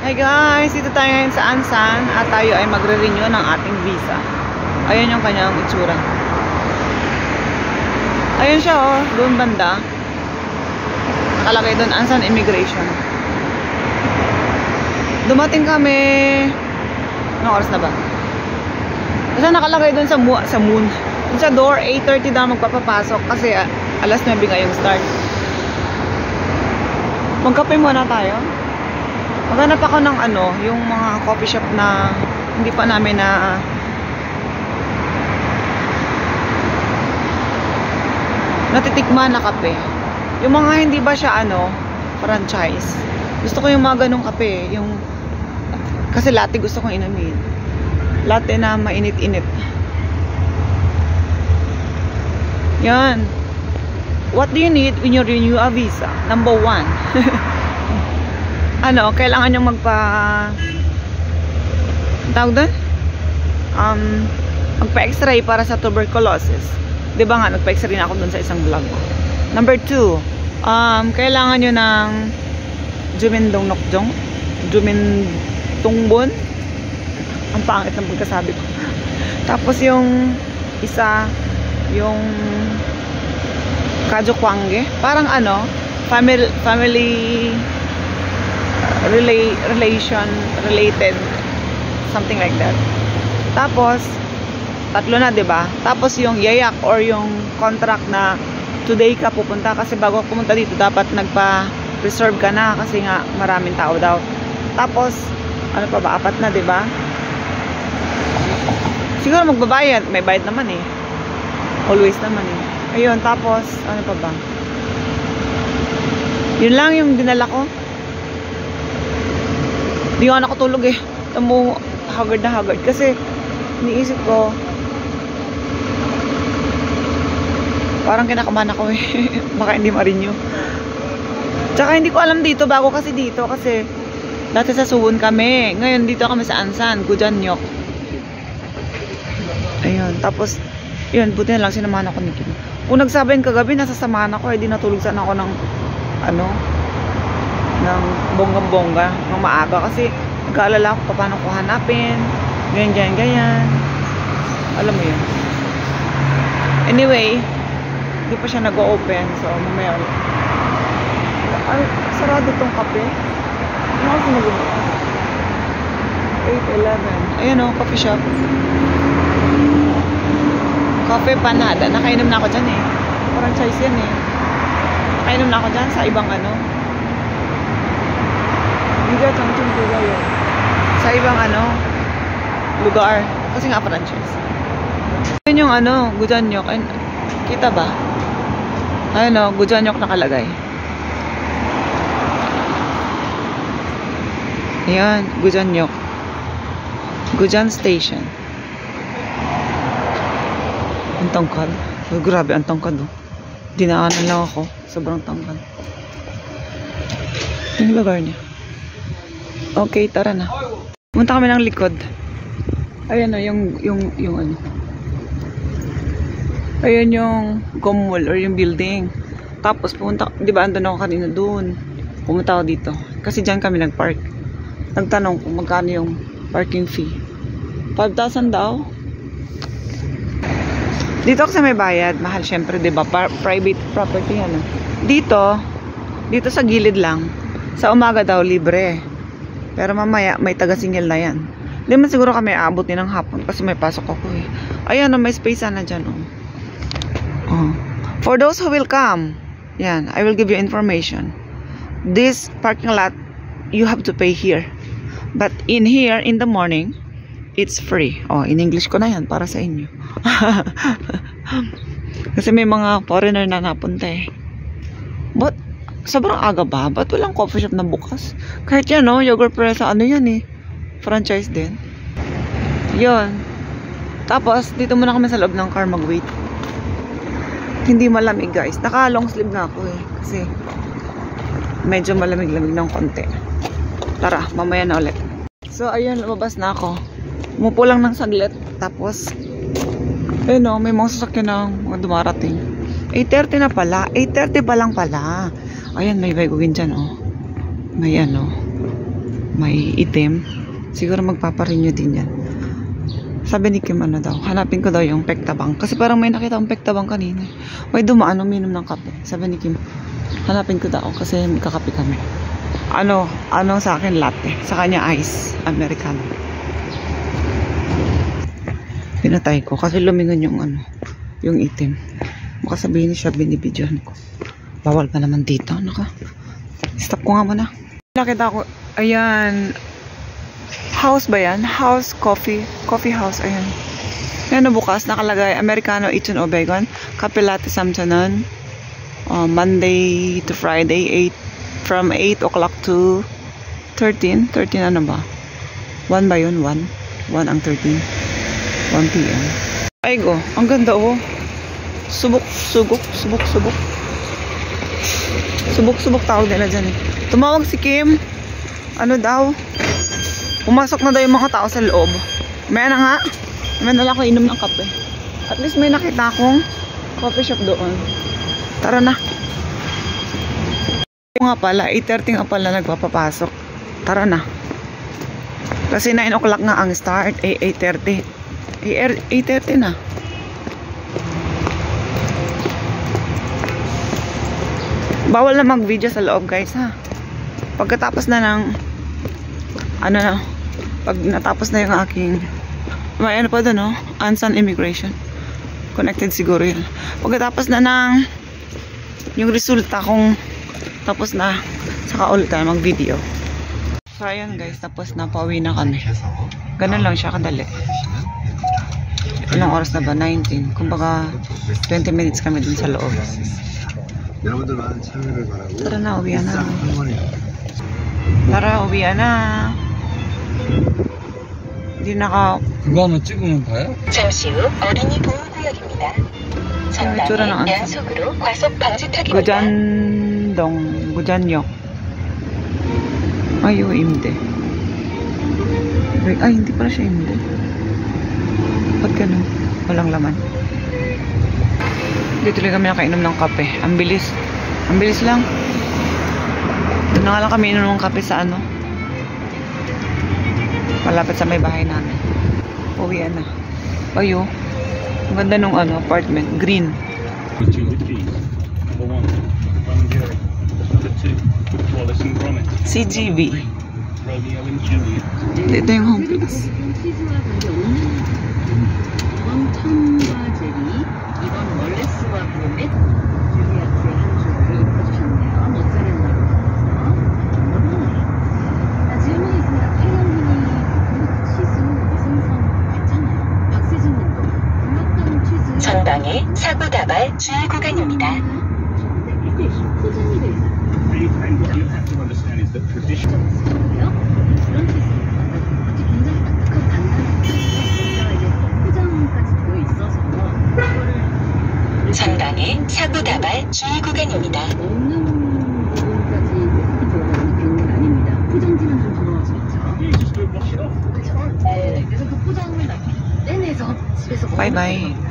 Hi guys, dito tayo ngayon sa Ansan at tayo ay magre-renew ng ating visa. Ayan yung kanyang itsura. Ayan siya oh, doon banda. Nakalagay doon Ansan Immigration. Dumating kami. Anong oras na ba? Kasi nakalagay doon sa moon. Sa door, 8:30 daw magpapapasok kasi alas 9 nga yung start. Magkape muna tayo. Maghanap ako ng yung mga coffee shop na hindi pa namin na natitikman na kape. Yung mga hindi ba siya franchise. Gusto ko yung mga ganong kape, yung kasi latte gusto kong inumin. Latte na mainit-init. Yan. What do you need when you renew a visa? Number 1. Kailangan yung tawag doon? Magpa-x-ray para sa tuberculosis. Diba nga, nagpa-x-ray na ako doon sa isang vlog. Number 2, kailangan nyo ng Jumintungbon. Ang pangit ng pagkasabi ko. Tapos yung isa, yung Kajokwange. Parang family related, something like that. Tapos tatlo na, 'di ba? Tapos yung yayak or yung contract na today ka pupunta, kasi bago pumunta dito dapat nagpa-reserve ka na kasi nga maraming tao daw. Tapos ano pa ba? 4 na, 'di ba? Siguro magbabayad, may bayad naman eh. Always naman eh. Ayun, tapos ano pa ba? Yun lang yung dinala ko. Hindi ako nakatulog eh. Tamo, haggard na haggard. Kasi, iniisip ko, parang kinakabahan ako eh. Baka hindi ma-renew. Tsaka hindi ko alam dito, bago kasi dito. Kasi, dati sa Suwon kami. Ngayon, dito kami sa Ansan, Gujanyok. Ayun, tapos, yun, buti na lang sinamahan ako ni Kim. Kung nagsabihin kagabi, nasasamahan ako, di natulog sana ako ng, ng bongga-bongga ng maaga kasi nag-aalala ako paano ko hanapin ganyan alam mo yun. Anyway, hindi pa siya nag-open, so mamaya ulit. Ay, sarado tong kape. Ano ako nag-open? 8:11. Ayan o, coffee shop. Cafe Panada. Nakainom na ako dyan eh. Franchise yan eh. Nakainom na ako dyan sa ibang sa ibang lugar. Kasi nga franchise. Yun yung Gujanyok. Kita ba? Ayun Gujanyok nakalagay. Ayan, Gujanyok. Gujan Station. Ang tangkad. Oh, grabe ang tangkad oh. Dinaanan lang ako. Sobrang tangkad. Yung lugar niya. Okay, tara na. Punta kami ng likod. Ayan o, yung Ayan yung Gomwol or yung building. Tapos pumunta, di ba andun ako kanina doon. Pumunta ako dito. Kasi dyan kami nag-park. Nagtanong kung magkano yung parking fee. 5,000 daw. Dito kasi may bayad. Mahal syempre, di ba? Private property yan. Dito sa gilid lang. Sa umaga daw, libre. Pero mamaya, may taga-singil na yan. Hindi man siguro kami aabutin ng hapon kasi may pasok ako eh. Ayan, may space na dyan. Oh. For those who will come, yan, I will give you information. This parking lot, you have to pay here. But in here, in the morning, it's free. Oh, in English ko na yan para sa inyo. Kasi may mga foreigner na napunta eh. But, sobrang aga ba? Ba't walang coffee shop na bukas? Kahit yan, Yogurt Presa, yan eh. Franchise din. Yun. Tapos, dito muna kami sa loob ng car mag-wait. Hindi malamig guys. Naka long sleeve na ako eh. Kasi, medyo malamig-lamig ng konti. Tara, mamaya na ulit. So, ayun, lumabas na ako. Umupo lang ng saglit. Tapos, ayun may mga sasakyan na mga dumarating. 8:30 na pala. 8:30 pa lang pala. Ayan, may baygugin dyan, May may itim. Siguro magpaparenew din yan. Sabi ni Kim ano daw, hanapin ko daw yung Pektabang. Kasi parang may nakita akong Pektabang kanina. May dumaan, uminom ng kape. Sabi ni Kim, hanapin ko daw kasi magkakape kami. Ano sa akin latte. Sa kanya ice, Americano. Pinatay ko kasi lumingon yung yung itim. Baka sabihin siya binibidyohan ko. Bawal pa naman dito. Stop ko nga muna. Nakita ko, ayan. House ba yan? House coffee. Coffee house, ayan. Yan na bukas, nakalagay. Americano, Eton o Bacon. Kape latte samsanon. Monday to Friday, from 8 o'clock to 13. 13 ano ba? 1 ba yun? 1 ang 13. 1 p.m. Ay go, ang ganda oh. Subok tawag nila dyan eh. Tumawag si Kim. Ano daw? Pumasok na daw yung mga tao sa loob. May na nga. May na lang ako inom ng kape. At least may nakita akong coffee shop doon. Tara na. Nga pala, 8:30 nga pala nagpapapasok. Tara na. Kasi 9 o'clock nga ang start. 8:30. 8:30 na. Bawal na mag-video sa loob guys ha. Pagkatapos na ng pag natapos na yung aking may ano pa doon no? Ansan Immigration. Connected siguro yun. Pagkatapos na ng yung resulta kung tapos na saka ulit tayo mag-video. So ayun guys, tapos na, pauwi na kami. Ganun lang siya kadali. Ilang oras na ba? 19. Kumbaga 20 minutes kami dun sa loob. Tara na, uwian na. Tara, uwian na. Hindi 그거 하나 찍으면 다요? 잠시 후 어린이 보호구역입니다. 전방에 연속으로 과속 방지턱입니다. Gujanyok. Ay, imde. Ay, hindi pala siya imde. Ba't ganun? Walang laman. Dito lang kami nakainom ng kape. Ang bilis. Ang bilis lang. Doon na nga lang kami inom ng kape sa malapit sa may bahay namin. Uwian na. Ayo. Ang ganda nung apartment. Green. CGV. Ito yung home place. 전방에 사고 다발 주의 구간입니다. 전방에 사고 다발 주의 구간입니다. Bye bye.